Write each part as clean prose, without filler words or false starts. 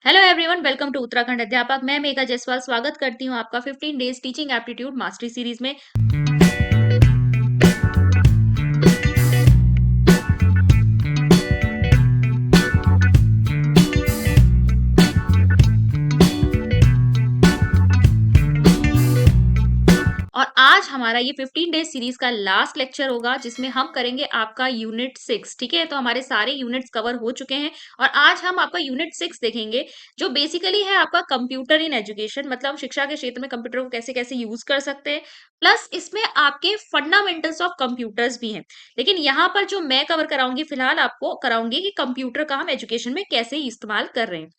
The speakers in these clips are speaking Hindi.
Hello everyone, welcome to Uttarakhand Adhyapak. मैं मेघा जायसवाल स्वागत करती हूँ आपका 15 days teaching aptitude mastery series में। और आज हमारा ये 15 डेज सीरीज का लास्ट लेक्चर होगा जिसमें हम करेंगे आपका यूनिट 6। ठीक है, तो हमारे सारे यूनिट्स कवर हो चुके हैं और आज हम आपका यूनिट 6 देखेंगे जो बेसिकली है आपका कंप्यूटर इन एजुकेशन। मतलब हम शिक्षा के क्षेत्र में कंप्यूटर को कैसे कैसे यूज कर सकते हैं, प्लस इसमें आपके फंडामेंटल्स ऑफ कंप्यूटर्स भी हैं। लेकिन यहाँ पर जो मैं कवर कराऊंगी, फिलहाल आपको कराऊंगी कि कंप्यूटर का हम एजुकेशन में कैसे इस्तेमाल कर रहे हैं।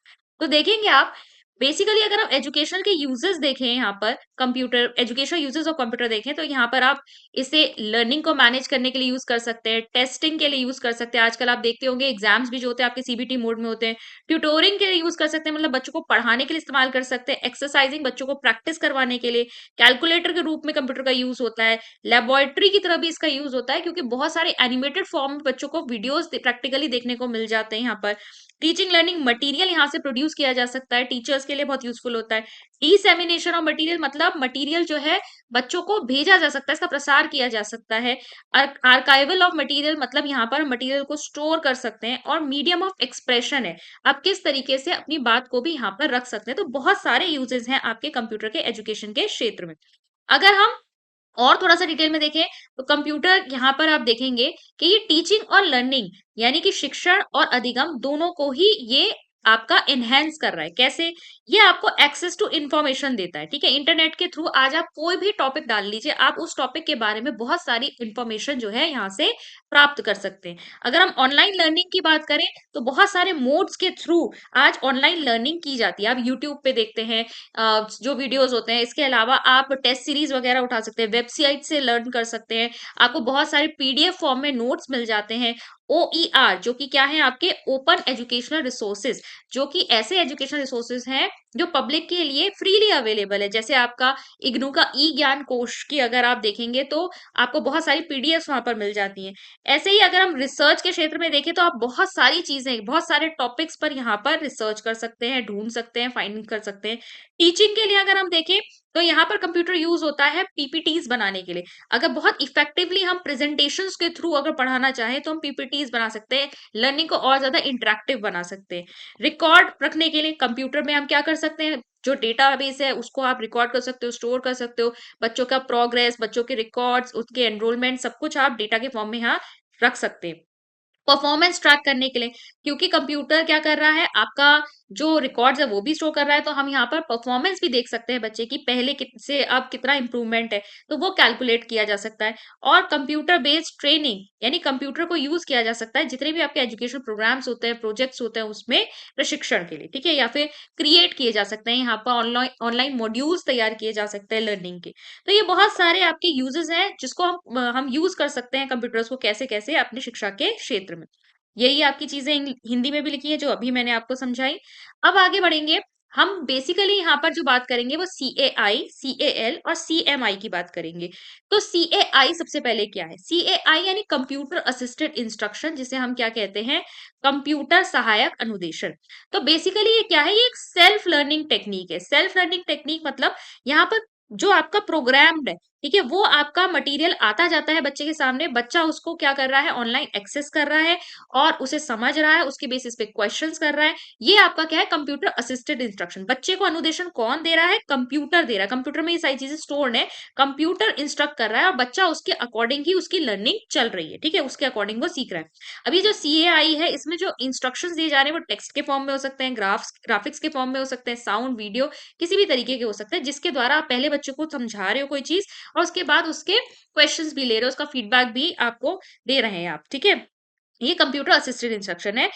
तो देखेंगे आप, बेसिकली अगर हम एजुकेशनल के यूजेस देखें, यहाँ पर computer educational uses of computer देखें तो यहाँ पर आप इसे लर्निंग को मैनेज करने के लिए यूज कर सकते हैं, टेस्टिंग के लिए यूज कर सकते हैं। आजकल आप देखते होंगे एग्जाम्स भी जो होते हैं आपके सीबीटी मोड में होते हैं। ट्यूटोरिंग के लिए यूज कर सकते हैं, मतलब बच्चों को पढ़ाने के लिए इस्तेमाल कर सकते हैं। एक्सरसाइजिंग, बच्चों को प्रैक्टिस करवाने के लिए कैलकुलेटर के रूप में कंप्यूटर का यूज होता है। लेबोरेटरी की तरह भी इसका यूज होता है क्योंकि बहुत सारे एनिमेटेड फॉर्म में बच्चों को वीडियोस प्रैक्टिकली देखने को मिल जाते हैं। यहाँ पर टीचिंग लर्निंग मटेरियल यहाँ से प्रोड्यूस किया जा सकता है, टीचर्स के लिए बहुत यूजफुल होता है। डिसेमिनेशन ऑफ मटेरियल, मतलब मटेरियल जो है बच्चों को भेजा जा सकता है, इसका प्रसार किया जा सकता है। आर्काइवल ऑफ मटेरियल, मतलब यहाँ पर मटेरियल को स्टोर कर सकते हैं। और मीडियम ऑफ एक्सप्रेशन है, आप किस तरीके से अपनी बात को भी यहाँ पर रख सकते हैं। तो बहुत सारे यूजेस हैं आपके कंप्यूटर के एजुकेशन के क्षेत्र में। अगर हम और थोड़ा सा डिटेल में देखें तो कंप्यूटर यहाँ पर आप देखेंगे कि ये टीचिंग और लर्निंग यानी कि शिक्षण और अधिगम दोनों को ही ये आपका एनहेंस कर रहा है। कैसे? ये आपको एक्सेस टू इंफॉर्मेशन देता है। ठीक है, इंटरनेट के थ्रू आज आप कोई भी टॉपिक डाल लीजिए, आप उस टॉपिक के बारे में बहुत सारी इंफॉर्मेशन जो है यहाँ से प्राप्त कर सकते हैं। अगर हम ऑनलाइन लर्निंग की बात करें तो बहुत सारे मोड्स के थ्रू आज ऑनलाइन लर्निंग की जाती है। आप यूट्यूब पे देखते हैं जो वीडियोस होते हैं। इसके अलावा आप टेस्ट सीरीज वगैरह उठा सकते हैं, वेबसाइट से लर्न कर सकते हैं। आपको बहुत सारे पीडीएफ फॉर्म में नोट्स मिल जाते हैं। ओईआर जो कि क्या है, आपके ओपन एजुकेशनल रिसोर्सेज, जो कि ऐसे एजुकेशनल रिसोर्सेज हैं जो पब्लिक के लिए फ्रीली अवेलेबल है। जैसे आपका इग्नू का ई ज्ञान कोश की अगर आप देखेंगे तो आपको बहुत सारी पीडीएफ वहां पर मिल जाती हैं। ऐसे ही अगर हम रिसर्च के क्षेत्र में देखें तो आप बहुत सारी चीजें, बहुत सारे टॉपिक्स पर यहाँ पर रिसर्च कर सकते हैं, ढूंढ सकते हैं, फाइंड कर सकते हैं। टीचिंग के लिए अगर हम देखें तो यहाँ पर कंप्यूटर यूज होता है पीपीटीज बनाने के लिए। अगर बहुत इफेक्टिवली हम प्रेजेंटेशंस के थ्रू अगर पढ़ाना चाहें तो हम पीपीटीज बना सकते हैं, लर्निंग को और ज्यादा इंटरेक्टिव बना सकते हैं। रिकॉर्ड रखने के लिए कंप्यूटर में हम क्या कर सकते हैं, जो डेटाबेस है उसको आप रिकॉर्ड कर सकते हो, स्टोर कर सकते हो। बच्चों का प्रोग्रेस, बच्चों के रिकॉर्ड्स, उसके एनरोलमेंट, सब कुछ आप डेटा के फॉर्म में यहाँ रख सकते हैं। परफॉर्मेंस ट्रैक करने के लिए, क्योंकि कंप्यूटर क्या कर रहा है, आपका जो रिकॉर्ड्स है वो भी स्टोर कर रहा है, तो हम यहाँ पर परफॉर्मेंस भी देख सकते हैं बच्चे की, पहले से अब कितना इंप्रूवमेंट है, तो वो कैलकुलेट किया जा सकता है। और कंप्यूटर बेस्ड ट्रेनिंग, यानी कंप्यूटर को यूज किया जा सकता है जितने भी आपके एजुकेशन प्रोग्राम्स होते हैं, प्रोजेक्ट्स होते हैं, उसमें प्रशिक्षण के लिए। ठीक है, या फिर क्रिएट किए जा सकते हैं, यहाँ पर ऑनलाइन ऑनलाइन मॉड्यूल्स तैयार किए जा सकते हैं लर्निंग के। तो ये बहुत सारे आपके यूजेस हैं जिसको हम यूज कर सकते हैं कंप्यूटर्स को कैसे कैसे अपनी शिक्षा के क्षेत्र में। यही आपकी चीजें हिंदी में भी लिखी है जो अभी मैंने आपको समझाई। अब आगे बढ़ेंगे, हम बेसिकली यहाँ पर जो बात करेंगे वो सी ए आई, सी ए एल और सी एम आई की बात करेंगे। तो सी ए आई सबसे पहले क्या है? सी ए आई यानी कंप्यूटर असिस्टेड इंस्ट्रक्शन, जिसे हम क्या कहते हैं, कंप्यूटर सहायक अनुदेशन। तो बेसिकली ये क्या है, ये एक सेल्फ लर्निंग टेक्निक है। सेल्फ लर्निंग टेक्निक मतलब यहाँ पर जो आपका प्रोग्राम्ड है, ठीक है, वो आपका मटेरियल आता जाता है बच्चे के सामने, बच्चा उसको क्या कर रहा है, ऑनलाइन एक्सेस कर रहा है और उसे समझ रहा है, उसके बेसिस पे क्वेश्चंस कर रहा है। ये आपका क्या है, कंप्यूटर असिस्टेड इंस्ट्रक्शन। बच्चे को अनुदेशन कौन दे रहा है? कंप्यूटर दे रहा है। कंप्यूटर में ये सारी चीजें स्टोर्ड है, कंप्यूटर इंस्ट्रक्ट कर रहा है और बच्चा उसके अकॉर्डिंग ही उसकी लर्निंग चल रही है। ठीक है, उसके अकॉर्डिंग वो सीख रहा है। अभी जो सीएआई है, इसमें जो इंस्ट्रक्शंस दिए जा रहे हैं वो टेक्स्ट के फॉर्म में हो सकते हैं, ग्राफिक्स के फॉर्म में हो सकते हैं, साउंड, वीडियो, किसी भी तरीके के हो सकते हैं, जिसके द्वारा आप पहले बच्चे को समझा रहे हो कोई चीज और उसके बाद उसके क्वेश्चंस भी ले रहे हो, उसका फीडबैक भी आपको दे रहे हैं आप। ठीक है, ये कंप्यूटर असिस्टेड इंस्ट्रक्शन है।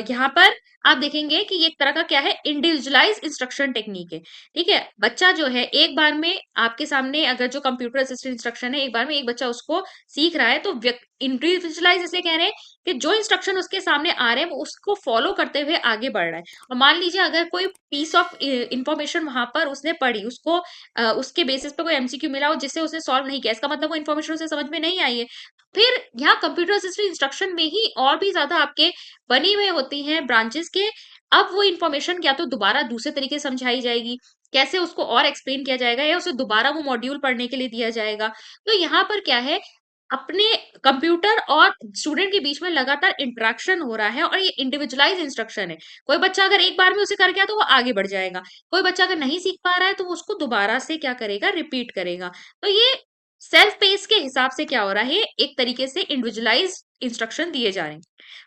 यहाँ पर आप देखेंगे कि ये एक तरह का क्या है, इंडिविजुअलाइज इंस्ट्रक्शन टेक्निक है। ठीक है, बच्चा जो है एक बार में आपके सामने, अगर जो कंप्यूटर असिस्टेड इंस्ट्रक्शन है एक बार में एक बच्चा उसको सीख रहा है, तो इंडिविजुअलाइज इसलिए कह रहे हैं कि जो इंस्ट्रक्शन उसके सामने आ रहे हैं वो उसको फॉलो करते हुए आगे बढ़ रहा है। और मान लीजिए अगर कोई पीस ऑफ इंफॉर्मेशन वहां पर उसने पढ़ी, उसको उसके बेसिस पे कोई एमसीक्यू मिला हो जिससे उसने सॉल्व नहीं किया, इसका मतलब वो इन्फॉर्मेशन उसे समझ में नहीं आई है। फिर यहाँ कंप्यूटर असिस्टेड इंस्ट्रक्शन में ही और भी ज्यादा आपके बनी हुए होती हैं ब्रांचेस के, अब वो इन्फॉर्मेशन या तो दोबारा दूसरे तरीके से समझाई जाएगी, कैसे उसको और एक्सप्लेन किया जाएगा या उसे दोबारा वो मॉड्यूल पढ़ने के लिए दिया जाएगा। तो यहाँ पर क्या है, अपने कंप्यूटर और स्टूडेंट के बीच में लगातार इंटरेक्शन हो रहा है और ये इंडिविजुअलाइज इंस्ट्रक्शन है। कोई बच्चा अगर एक बार में उसे कर गया तो वो आगे बढ़ जाएगा। कोई बच्चा अगर नहीं सीख पा रहा है तो वो उसको दोबारा से क्या करेगा, रिपीट करेगा। तो ये सेल्फ पेस के हिसाब से क्या हो रहा है, एक तरीके से इंडिविजुअलाइज इंस्ट्रक्शन दिए जा रहे हैं।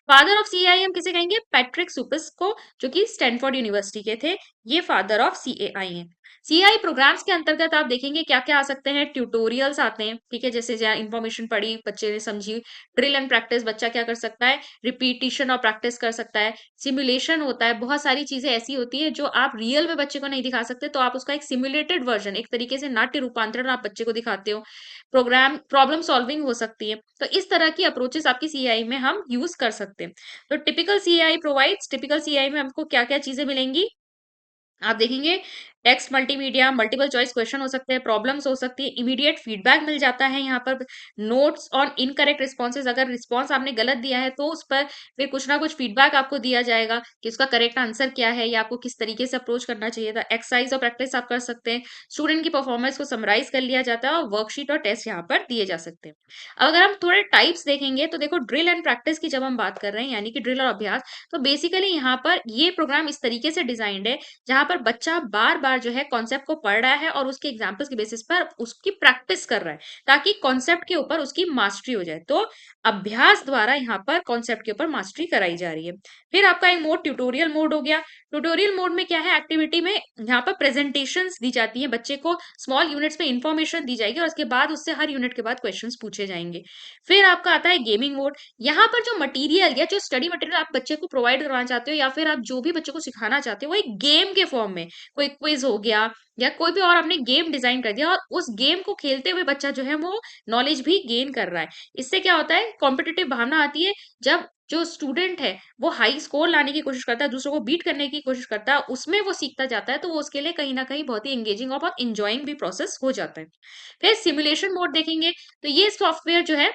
फादर ऑफ सीएआई हम किसे कहेंगे, पैट्रिक सुपिस को, जो कि स्टैनफोर्ड यूनिवर्सिटी के थे। ये फादर ऑफ सीएआई हैं। सीआई प्रोग्राम्स के अंतर्गत आप देखेंगे क्या क्या आ सकते हैं, ट्यूटोरियल्स आते हैं, ठीक है, जैसे जहाँ इन्फॉर्मेशन पढ़ी बच्चे ने समझी, ड्रिल एंड प्रैक्टिस बच्चा क्या कर सकता है, रिपीटिशन और प्रैक्टिस कर सकता है, सिमुलेशन होता है, बहुत सारी चीजें ऐसी होती है जो आप रियल में बच्चे को नहीं दिखा सकते, तो आप उसका एक सिमुलेटेड वर्जन, एक तरीके से नाट्य रूपांतरण आप बच्चे को दिखाते हो। प्रोग्राम प्रॉब्लम सॉल्विंग हो सकती है। तो इस तरह की अप्रोचेस आपकी सीआई में हम यूज कर सकते हैं। तो typical CI provides, typical CI में हमको क्या क्या चीजें मिलेंगी, आप देखेंगे text multimedia, multiple choice question हो सकते हैं, प्रॉब्लम्स हो सकती है, इमीडिएट फीडबैक मिल जाता है यहाँ पर, नोट्स ऑन इनकरेक्ट रिस्पॉन्सेज, अगर रिस्पॉन्स आपने गलत दिया है तो उस पर फिर कुछ ना कुछ फीडबैक आपको दिया जाएगा कि उसका करेक्ट आंसर क्या है या आपको किस तरीके से अप्रोच करना चाहिए था। एक्सरसाइज और प्रैक्टिस आप कर सकते हैं, स्टूडेंट की परफॉर्मेंस को समराइज कर लिया जाता है और वर्कशीट और टेस्ट यहाँ पर दिए जा सकते हैं। अब अगर हम थोड़े टाइप्स देखेंगे तो देखो, ड्रिल एंड प्रैक्टिस की जब हम बात कर रहे हैं, यानी कि ड्रिल और अभ्यास, तो बेसिकली यहाँ पर ये प्रोग्राम इस तरीके से डिजाइंड है जहां पर बच्चा बार बार जो है कॉन्सेप्ट को पढ़ रहा है और उसके एग्जाम्पल्स के बेसिस पर उसकी प्रैक्टिस कर रहा है, ताकि कॉन्सेप्ट के ऊपर उसकी मास्टरी हो जाए। तो अभ्यास द्वारा यहाँ पर कॉन्सेप्ट के ऊपर मास्टरी कराई जा रही है। फिर आपका एक मोड ट्यूटोरियल मोड हो गया। ट्यूटोरियल मोड में क्या है, एक्टिविटी में यहाँ पर प्रेजेंटेशंस दी जाती है, बच्चे को स्मॉल यूनिट्स में इंफॉर्मेशन दी जाएगी और उसके बाद उससे हर यूनिट के बाद क्वेश्चंस पूछे जाएंगे। फिर आपका आता है गेमिंग मोड। यहाँ पर जो मटेरियल या जो स्टडी मटेरियल आप बच्चे को प्रोवाइड करवाना चाहते हो या फिर आप जो भी बच्चे को सिखाना चाहते हो वो एक गेम के फॉर्म में, कोई क्विज हो गया या कोई भी और आपने गेम डिजाइन कर दिया और उस गेम को खेलते हुए बच्चा जो है वो नॉलेज भी गेन कर रहा है। इससे क्या होता है, कॉम्पिटिटिव भावना आती है। जब जो स्टूडेंट है वो हाई स्कोर लाने की कोशिश करता है, दूसरों को बीट करने की कोशिश करता है, उसमें वो सीखता जाता है, तो वो उसके लिए कहीं ना कहीं बहुत ही एंगेजिंग और बहुत इंजॉइंग भी प्रोसेस हो जाता है। फिर सिमुलेशन मोड देखेंगे, तो ये सॉफ्टवेयर जो है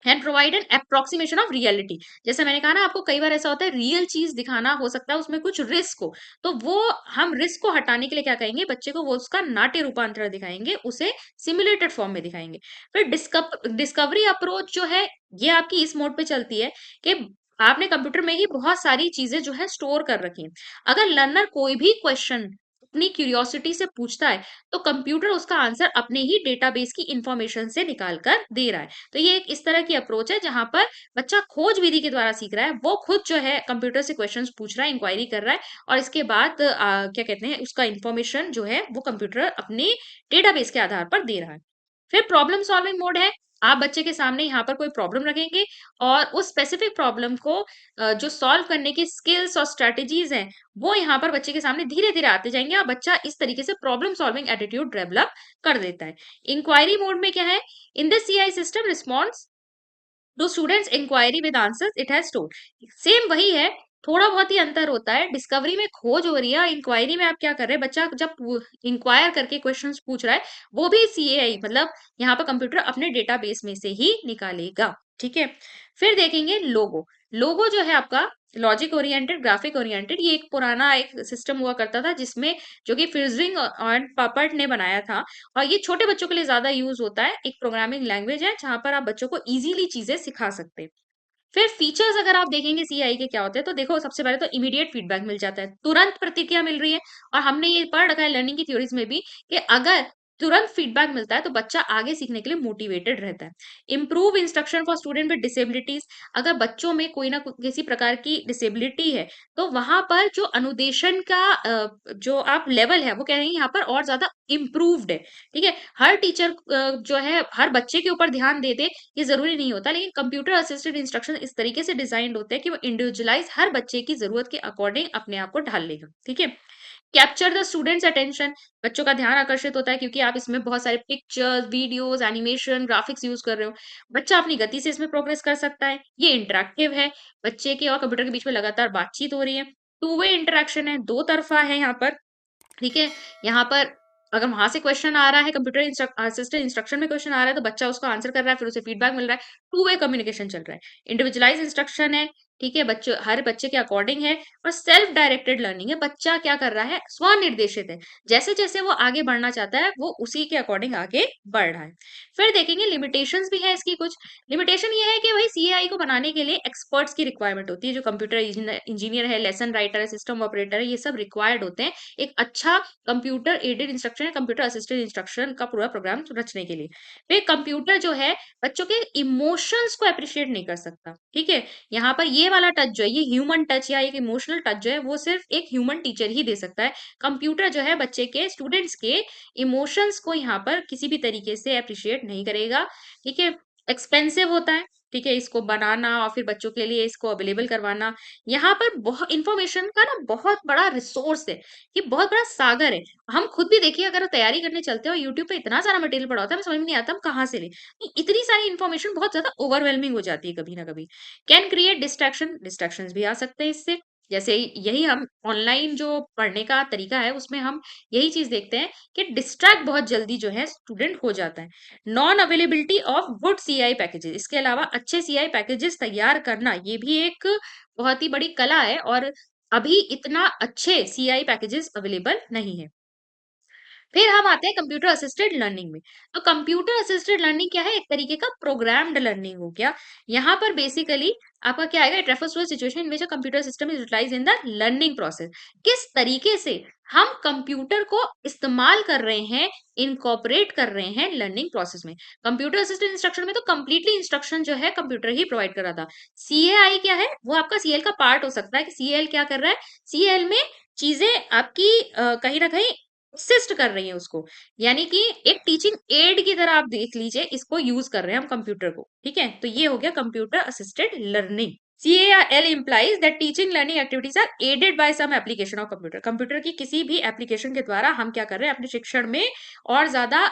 and provide an approximation of reality. जैसे मैंने कहा ना आपको, कई बार ऐसा होता है रियल चीज दिखाना हो सकता है उसमें कुछ रिस्क हो, तो वो हम रिस्क को हटाने के लिए क्या कहेंगे, बच्चे को वो उसका नाट्य रूपांतरण दिखाएंगे, उसे सिमुलेटेड फॉर्म में दिखाएंगे। फिर डिस्कवरी अप्रोच जो है, ये आपकी इस मोड पे चलती है कि आपने कंप्यूटर में ही बहुत सारी चीजें जो है स्टोर कर रखी हैं। अगर लर्नर कोई भी क्वेश्चन अपनी क्यूरियोसिटी से पूछता है तो कंप्यूटर उसका आंसर अपने ही डेटाबेस की इंफॉर्मेशन से निकाल कर दे रहा है। तो ये एक इस तरह की अप्रोच है जहां पर बच्चा खोज विधि के द्वारा सीख रहा है, वो खुद जो है कंप्यूटर से क्वेश्चंस पूछ रहा है, इंक्वायरी कर रहा है और इसके बाद क्या कहते हैं, उसका इंफॉर्मेशन जो है वो कंप्यूटर अपने डेटाबेस के आधार पर दे रहा है। फिर प्रॉब्लम सॉल्विंग मोड है। आप बच्चे के सामने यहाँ पर कोई प्रॉब्लम रखेंगे और उस स्पेसिफिक प्रॉब्लम को जो सॉल्व करने की स्किल्स और स्ट्रेटेजीज हैं वो यहाँ पर बच्चे के सामने धीरे धीरे आते जाएंगे और बच्चा इस तरीके से प्रॉब्लम सॉल्विंग एटीट्यूड डेवलप कर देता है। इंक्वायरी मोड में क्या है, in this CI system response to students inquiry with answers it has stored. Same वही है, थोड़ा बहुत ही अंतर होता है। डिस्कवरी में खोज हो रही है, इंक्वायरी में आप क्या कर रहे हैं, बच्चा जब इंक्वायर करके क्वेश्चंस पूछ रहा है वो भी सीएआई मतलब यहाँ पर कंप्यूटर अपने डेटाबेस में से ही निकालेगा। ठीक है। फिर देखेंगे लोगो। लोगो जो है आपका लॉजिक ओरिएंटेड, ग्राफिक ओरिएंटेड, ये एक पुराना एक सिस्टम हुआ करता था जिसमें जो कि फ्रिजरिंग और पापट ने बनाया था और ये छोटे बच्चों के लिए ज्यादा यूज होता है। एक प्रोग्रामिंग लैंग्वेज है जहां पर आप बच्चों को इजीली चीजें सिखा सकते हैं। फिर फीचर्स अगर आप देखेंगे सीआई के क्या होते हैं, तो देखो सबसे पहले तो इमीडिएट फीडबैक मिल जाता है, तुरंत प्रतिक्रिया मिल रही है। और हमने ये पढ़ रखा है लर्निंग की थ्योरीज में भी कि अगर तुरंत फीडबैक मिलता है तो बच्चा आगे सीखने के लिए मोटिवेटेड रहता है। Improve instruction for student with disabilities. अगर बच्चों में कोई ना कोई किसी प्रकार की डिसेबिलिटी है तो वहां पर जो अनुदेशन का जो आप लेवल है वो कह रहे हैं यहाँ पर और ज्यादा इम्प्रूव्ड है। ठीक है। हर टीचर जो है हर बच्चे के ऊपर ध्यान दे दे ये जरूरी नहीं होता, लेकिन कंप्यूटर असिस्टेड इंस्ट्रक्शन इस तरीके से डिजाइंड होते हैं कि वो इंडिविजुअलाइज हर बच्चे की जरूरत के अकॉर्डिंग अपने आप को ढाल लेगा। ठीक है। Capture the students attention. बच्चों का ध्यान आकर्षित होता है क्योंकि आप इसमें बहुत सारे pictures, videos, animation, graphics use कर रहे हो। बच्चा अपनी गति से इसमें प्रोग्रेस कर सकता है। ये इंटरेक्टिव है, बच्चे के और कंप्यूटर के बीच में लगातार बातचीत हो रही है। टू वे इंटरेक्शन है, दो तरफा है यहाँ पर। ठीक है। यहाँ पर अगर वहां से क्वेश्चन आ रहा है, कंप्यूटर असिस्टेड इंस्ट्रक्शन में क्वेश्चन आ रहा है तो बच्चा उसको आंसर कर रहा है, फिर उसे फीडबैक मिल रहा है। टू वे कम्युनिकेशन चल रहा है। इंडिविजुअलाइज इंस्ट्रक्शन है, ठीक है, बच्चों हर बच्चे के अकॉर्डिंग है और सेल्फ डायरेक्टेड लर्निंग है। बच्चा क्या कर रहा है, स्वनिर्देशित है। जैसे जैसे वो आगे बढ़ना चाहता है वो उसी के अकॉर्डिंग आगे बढ़ रहा है। फिर देखेंगे लिमिटेशंस भी है इसकी कुछ। लिमिटेशन ये है कि भाई सीएआई को बनाने के लिए एक्सपर्ट्स की रिक्वायरमेंट होती है, जो कंप्यूटर इंजीनियर है, लेसन राइटर है, सिस्टम ऑपरेटर है, ये सब रिक्वायर्ड होते हैं एक अच्छा computer aided instruction, computer assisted instruction का पूरा प्रोग्राम रचने के लिए। फिर कंप्यूटर जो है बच्चों के इमोशंस को अप्रिशिएट नहीं कर सकता, ठीक है। यहाँ पर ये वाला टच जो है, ये ह्यूमन टच या एक इमोशनल टच जो है वो सिर्फ एक ह्यूमन टीचर ही दे सकता है। कंप्यूटर जो है बच्चे के, स्टूडेंट्स के इमोशंस को यहाँ पर किसी भी तरीके से अप्रिशिएट नहीं करेगा, ठीक है। एक्सपेंसिव होता है, ठीक है, इसको बनाना और फिर बच्चों के लिए इसको अवेलेबल करवाना। यहाँ पर बहुत इंफॉर्मेशन का ना बहुत बड़ा रिसोर्स है, ये बहुत बड़ा सागर है। हम खुद भी देखिए, अगर तैयारी करने चलते हैं और यूट्यूब पे इतना सारा मटेरियल पड़ा होता है, हमें समझ में नहीं आता हम कहाँ से लें। इतनी सारी इन्फॉर्मेशन बहुत ज्यादा ओवरवेलमिंग हो जाती है कभी ना कभी। कैन क्रिएट डिस्ट्रैक्शन, डिस्ट्रैक्शंस भी आ सकते हैं इससे। जैसे यही हम ऑनलाइन जो पढ़ने का तरीका है उसमें हम यही चीज देखते हैं कि डिस्ट्रैक्ट बहुत जल्दी जो है स्टूडेंट हो जाता है। Non availability of good CI packages, इसके अलावा अच्छे सीआई पैकेजेस तैयार करना ये भी एक बहुत ही बड़ी कला है, और अभी इतना अच्छे सीआई पैकेजेस अवेलेबल नहीं है। फिर हम आते हैं कंप्यूटर असिस्टेड लर्निंग में। तो कंप्यूटर असिस्टेड लर्निंग क्या है, एक तरीके का प्रोग्राम्ड लर्निंग हो गया। यहाँ पर बेसिकली आपका क्या आएगा, it refers to a situation in which a computer system is utilised in the learning process. किस तरीके से हम कंप्यूटर को इस्तेमाल कर रहे हैं, इनकॉर्पोरेट कर रहे हैं लर्निंग प्रोसेस में। कंप्यूटर असिस्टेड इंस्ट्रक्शन में तो कंप्लीटली इंस्ट्रक्शन जो है कंप्यूटर ही प्रोवाइड कर रहा था। सीएआई क्या है, वो आपका सीएल का पार्ट हो सकता है कि सीएल क्या कर रहा है, सीएल में चीजें आपकी कहीं ना कहीं असिस्ट कर रही हैं उसको, यानी कि एक टीचिंग एड की तरह आप देख लीजिए, इसको यूज कर रहे हैं हम कंप्यूटर को, ठीक है। तो ये हो गया computer assisted learning. CAL implies that teaching learning activities are aided by some application of computer। Computer की किसी भी एप्लीकेशन के द्वारा हम क्या कर रहे हैं, अपने शिक्षण में और ज्यादा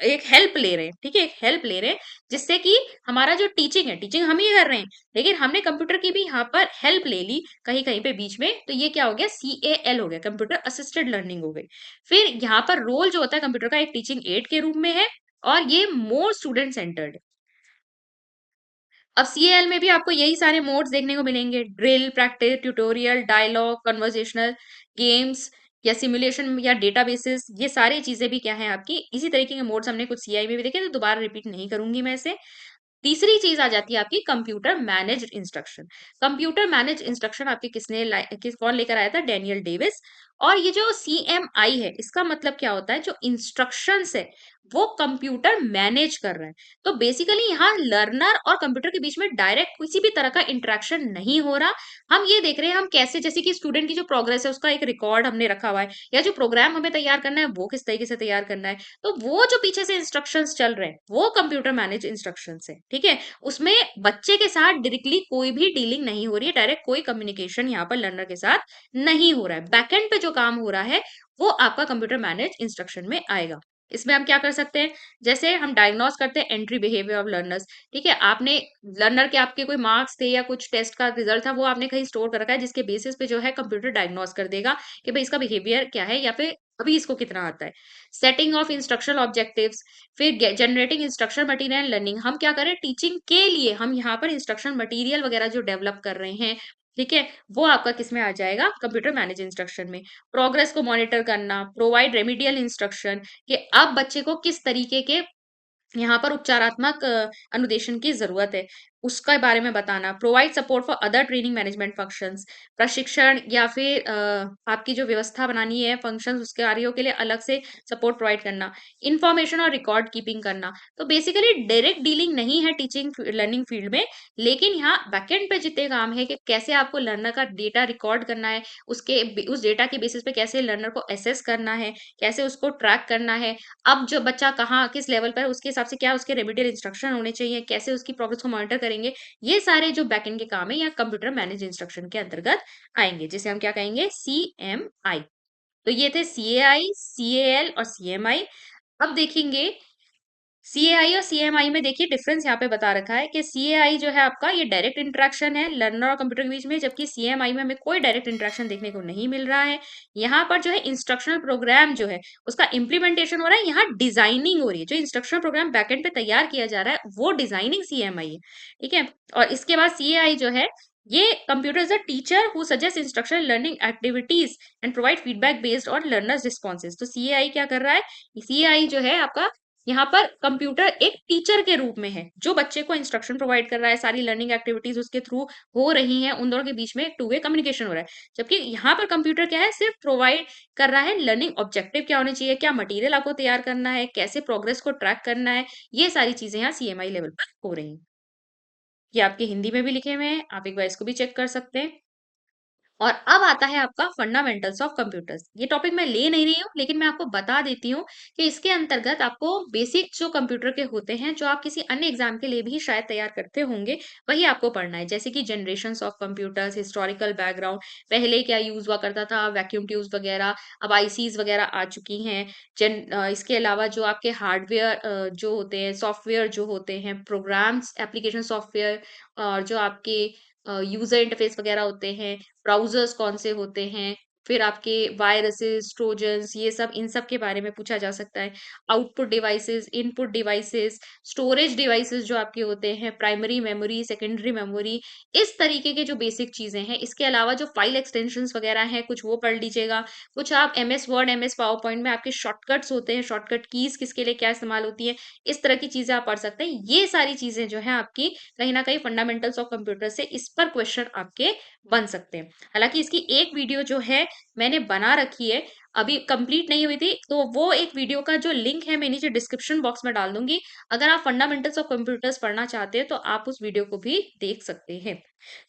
एक हेल्प ले रहे हैं, ठीक है, एक हेल्प ले रहे हैं, जिससे कि हमारा जो टीचिंग है, टीचिंग हम ही कर रहे हैं, लेकिन हमने कंप्यूटर की भी यहाँ पर हेल्प ले ली कहीं कहीं पे बीच में। तो ये क्या हो गया, CAL हो गया, कंप्यूटर असिस्टेड लर्निंग हो गई। फिर यहाँ पर रोल जो होता है कंप्यूटर का एक टीचिंग एड के रूप में है, और ये मोर स्टूडेंट सेंटर्ड। अब सीएल में भी आपको यही सारे मोड्स देखने को मिलेंगे, drill, practice, tutorial, dialogue, conversational, games या सिमुलेशन या डेटाबेसेस, ये सारी चीजें भी क्या है आपकी इसी तरीके के मोड्स हमने कुछ सीआई में भी देखे, तो दोबारा रिपीट नहीं करूंगी मैं इसे। तीसरी चीज आ जाती है आपकी computer managed instruction. Computer manage instruction आपके कौन लेकर आया था, डेनियल डेविस। और ये जो CMI है, इसका मतलब क्या होता है, जो इंस्ट्रक्शंस है वो कंप्यूटर मैनेज कर रहा है। तो बेसिकली यहाँ लर्नर और कंप्यूटर के बीच में डायरेक्ट किसी भी तरह का इंटरेक्शन नहीं हो रहा। हम ये देख रहे हैं हम कैसे, जैसे कि स्टूडेंट की जो प्रोग्रेस है उसका एक रिकॉर्ड हमने रखा हुआ है, या जो प्रोग्राम हमें तैयार करना है वो किस तरीके से तैयार करना है, तो वो जो पीछे से इंस्ट्रक्शंस चल रहे हैं वो कंप्यूटर मैनेज इंस्ट्रक्शंस है, ठीक है। उसमें बच्चे के साथ डायरेक्टली कोई भी डीलिंग नहीं हो रही है, डायरेक्ट कोई कम्युनिकेशन यहाँ पर लर्नर के साथ नहीं हो रहा है। बैकएंड पे जो काम हो रहा है वो आपका कंप्यूटर मैनेज इंस्ट्रक्शन में आएगा। इसमें हम क्या कर सकते हैं, जैसे हम डायग्नोस करते हैं एंट्री बिहेवियर ऑफ लर्नर्स, ठीक है। आपने लर्नर के आपके कोई मार्क्स थे या कुछ टेस्ट का रिजल्ट था, वो आपने कहीं स्टोर कर रखा है, जिसके बेसिस पे जो है कंप्यूटर डायग्नोस कर देगा कि भाई इसका बिहेवियर क्या है, या फिर अभी इसको कितना आता है। सेटिंग ऑफ इंस्ट्रक्शनल ऑब्जेक्टिव्स, फिर जनरेटिंग इंस्ट्रक्शन मटेरियल लर्निंग, हम क्या करें टीचिंग के लिए हम यहाँ पर इंस्ट्रक्शन मटेरियल वगैरह जो डेवलप कर रहे हैं, ठीक है, वो आपका किस में आ जाएगा, कंप्यूटर मैनेज इंस्ट्रक्शन में। प्रोग्रेस को मॉनिटर करना, प्रोवाइड रेमिडियल इंस्ट्रक्शन, कि अब बच्चे को किस तरीके के यहाँ पर उपचारात्मक अनुदेशन की जरूरत है, उसके बारे में बताना। Provide support for other training management functions, प्रशिक्षण या फिर आपकी जो व्यवस्था बनानी है फंक्शंस उसके कार्यों के लिए अलग से सपोर्ट प्रोवाइड करना। इंफॉर्मेशन और रिकॉर्ड कीपिंग करना। तो बेसिकली डायरेक्ट डीलिंग नहीं है टीचिंग लर्निंग फील्ड में, लेकिन यहाँ बैकएंड पे जितने काम है कि कैसे आपको लर्नर का डेटा रिकॉर्ड करना है, उसके उस डेटा के बेसिस पे कैसे लर्नर को एसेस करना है, कैसे उसको ट्रैक करना है, अब जो बच्चा कहाँ किस लेवल पर है उसके हिसाब से क्या उसके रेमिडियल इंस्ट्रक्शन होने चाहिए, कैसे उसकी प्रोग्रेस को मॉनिटर करेंगे, ये सारे जो बैकएंड के काम है या कंप्यूटर मैनेज इंस्ट्रक्शन के अंतर्गत आएंगे, जिसे हम क्या कहेंगे, CMI। तो ये थे CAI, CAL और CMI। अब देखेंगे सीएआई और सीएमआई में, देखिए डिफरेंस यहाँ पे बता रखा है कि सीएआई जो है आपका ये डायरेक्ट इंटरेक्शन है लर्नर और कंप्यूटर के बीच में, जबकि सीएमआई में हमें कोई डायरेक्ट इंटरेक्शन देखने को नहीं मिल रहा है। यहाँ पर जो है इंस्ट्रक्शनल प्रोग्राम जो है उसका इम्प्लीमेंटेशन हो रहा है, यहाँ डिजाइनिंग हो रही है, जो इंस्ट्रक्शनल प्रोग्राम बैकएंड पे तैयार किया जा रहा है वो डिजाइनिंग सीएमआई है, ठीक है। और इसके बाद सीएआई जो है ये computer is a teacher who suggest instruction learning activities and provide feedback based on learners responses. तो सीएआई क्या कर रहा है, सीएआई जो है आपका यहाँ पर कंप्यूटर एक टीचर के रूप में है, जो बच्चे को इंस्ट्रक्शन प्रोवाइड कर रहा है, सारी लर्निंग एक्टिविटीज उसके थ्रू हो रही हैं, उन दोनों के बीच में एक टू वे कम्युनिकेशन हो रहा है। जबकि यहाँ पर कंप्यूटर क्या है, सिर्फ प्रोवाइड कर रहा है लर्निंग ऑब्जेक्टिव क्या होने चाहिए, क्या मटेरियल आपको तैयार करना है, कैसे प्रोग्रेस को ट्रैक करना है, ये सारी चीजें यहाँ सीएमआई लेवल पर हो रही हैं। ये आपके हिंदी में भी लिखे हुए हैं, आप एक बार इसको भी चेक कर सकते हैं। और अब आता है आपका फंडामेंटल्स ऑफ कंप्यूटर्स। ये टॉपिक मैं ले नहीं रही हूँ, लेकिन मैं आपको बता देती हूँ कि इसके अंतर्गत आपको बेसिक जो कंप्यूटर के होते हैं, जो आप किसी अन्य एग्जाम के लिए भी शायद तैयार करते होंगे, वही आपको पढ़ना है। जैसे कि generations of computers, historical background, पहले क्या यूज हुआ करता था, वैक्यूम ट्यूब्स वगैरह, अब आईसीज वगैरह आ चुकी हैं। इसके अलावा जो आपके हार्डवेयर जो होते हैं, सॉफ्टवेयर जो होते हैं, प्रोग्राम्स, एप्लीकेशन सॉफ्टवेयर, और जो आपके यूजर इंटरफेस वगैरह होते हैं, ब्राउज़र्स कौन से होते हैं, फिर आपके वायरसेस, ट्रोजन्स, ये सब, इन सब के बारे में पूछा जा सकता है। Output devices, input devices, storage devices जो आपके होते हैं, प्राइमरी मेमोरी, सेकेंडरी मेमोरी, इस तरीके के जो बेसिक चीज़ें हैं। इसके अलावा जो फाइल एक्सटेंशंस वगैरह हैं, कुछ वो पढ़ लीजिएगा। कुछ आप MS word, MS power point में आपके शॉर्टकट्स होते हैं, शॉर्टकट कीज़ किसके लिए क्या इस्तेमाल होती है, इस तरह की चीज़ें आप पढ़ सकते हैं। ये सारी चीज़ें जो हैं आपकी कहीं न कहीं फंडामेंटल्स ऑफ कंप्यूटर से इस पर क्वेश्चन आपके बन सकते हैं। हालाँकि इसकी एक वीडियो जो है मैंने बना रखी है, अभी कंप्लीट नहीं हुई थी, तो वो एक वीडियो का जो लिंक है मैं नीचे डिस्क्रिप्शन बॉक्स में डाल दूँगी। अगर आप फंडामेंटल्स ऑफ कंप्यूटर्स पढ़ना चाहते हैं तो आप उस वीडियो को भी देख सकते हैं।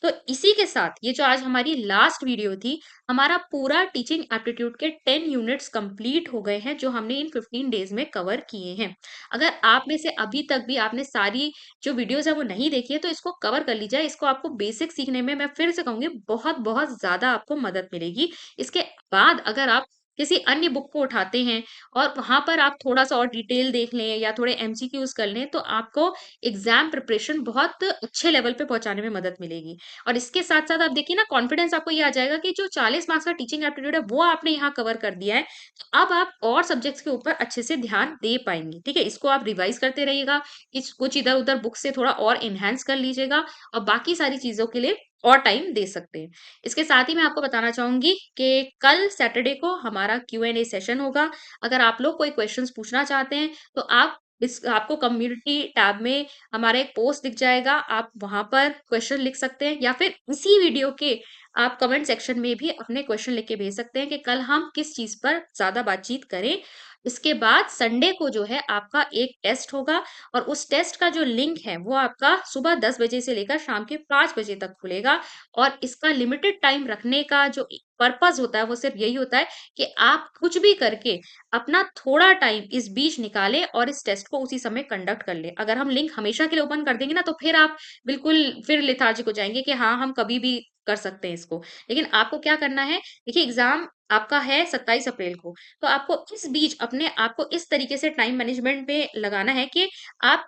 तो इसी के साथ ये जो आज हमारी लास्ट वीडियो थी, हमारा पूरा टीचिंग एप्टीट्यूड के 10 यूनिट्स कंप्लीट हो गए हैं, जो हमने इन 15 डेज़ में कवर किए हैं। अगर आप में से अभी तक भी आपने सारी जो वीडियोज़ है वो नहीं देखी है, तो इसको कवर कर लीजिए। इसको आपको बेसिक सीखने में मैं फिर से कहूँगी बहुत-बहुत ज़्यादा आपको मदद मिलेगी। इसके बाद अगर आप किसी अन्य बुक को उठाते हैं और वहाँ पर आप थोड़ा-सा और डिटेल देख लें या थोड़े एमसीक्यूज़ कर लें, तो आपको एग्ज़ाम प्रिपरेशन बहुत अच्छे लेवल पे पहुँचाने में मदद मिलेगी। और इसके साथ-साथ आप देखिए ना, कॉन्फिडेंस आपको ये आ जाएगा कि जो 40 मार्क्स का टीचिंग एप्टीट्यूड है, वो आपने यहाँ कवर कर दिया है। तो अब आप और सब्जेक्ट्स के ऊपर अच्छे से ध्यान दे पाएँगे, ठीक है? इसको आप रिवाइज़ करते रहिएगा, कुछ इधर-उधर बुक से थोड़ा और एनहांस कर लीजिएगा और बाकी सारी चीज़ों के लिए और टाइम दे सकते हैं। इसके साथ ही मैं आपको बताना चाहूँगी कि कल सैटरडे को हमारा क्यू-एंड-ए सेशन होगा। अगर आप लोग कोई क्वेश्चंस पूछना चाहते हैं, तो आप इस आपको कम्युनिटी टैब में हमारा एक पोस्ट दिख जाएगा, आप वहाँ पर क्वेश्चन लिख सकते हैं, या फिर इसी वीडियो के आप कमेंट सेक्शन में भी अपने क्वेश्चन लिख के भेज सकते हैं कि कल हम किस चीज़ पर ज़्यादा बातचीत करें। इसके बाद संडे को जो है आपका एक टेस्ट होगा, और उस टेस्ट का जो लिंक है वो आपका सुबह 10 बजे से लेकर शाम के 5 बजे तक खुलेगा। और इसका लिमिटेड टाइम रखने का जो पर्पस होता है वो सिर्फ यही होता है कि आप कुछ भी करके अपना थोड़ा टाइम इस बीच निकालें और इस टेस्ट को उसी समय कंडक्ट कर लें। अगर हम लिंक हमेशा के लिए ओपन कर देंगे ना, तो फिर आप बिल्कुल फिर लेथार्जिक हो जाएंगे कि हाँ, हम कभी भी कर सकते हैं इसको। लेकिन आपको क्या करना है, देखिए एग्जाम आपका है 27 अप्रैल को, तो आपको इस बीच अपने आप को इस तरीके से टाइम मैनेजमेंट पे लगाना है कि आप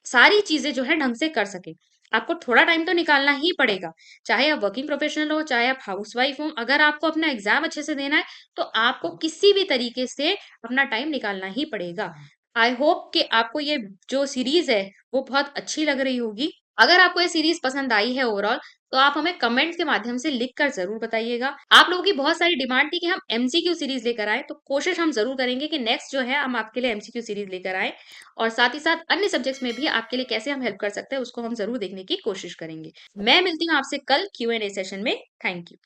सारी चीज़ें जो है ढंग से कर सकें। आपको थोड़ा टाइम तो निकालना ही पड़ेगा, चाहे आप वर्किंग प्रोफेशनल हो, चाहे आप हाउसवाइफ हो। अगर आपको अपना एग्ज़ाम अच्छे से देना है, तो आपको किसी भी तरीके से अपना टाइम निकालना ही पड़ेगा। आई होप कि आपको ये जो सीरीज़ है, वो बहुत अच्छी लग रही होगी। अगर आपको ये सीरीज़ पसंद आई है ओवरऑल, तो आप हमें कमेंट्स के माध्यम से लिख कर ज़रूर बताइएगा। आप लोगों की बहुत सारी डिमांड थी कि हम एमसीक्यू सीरीज़ लेकर आएँ, तो कोशिश हम ज़रूर करेंगे कि नेक्स्ट जो है हम आपके लिए एमसीक्यू सीरीज़ लेकर आएँ। और साथ ही साथ अन्य सब्जेक्ट्स में भी आपके लिए कैसे हम हेल्प कर सकते हैं, उसको हम ज़रूर देखने की कोशिश करेंगे। मैं मिलती हूँ आपसे कल क्यू एंड ए सेशन में। Thank you.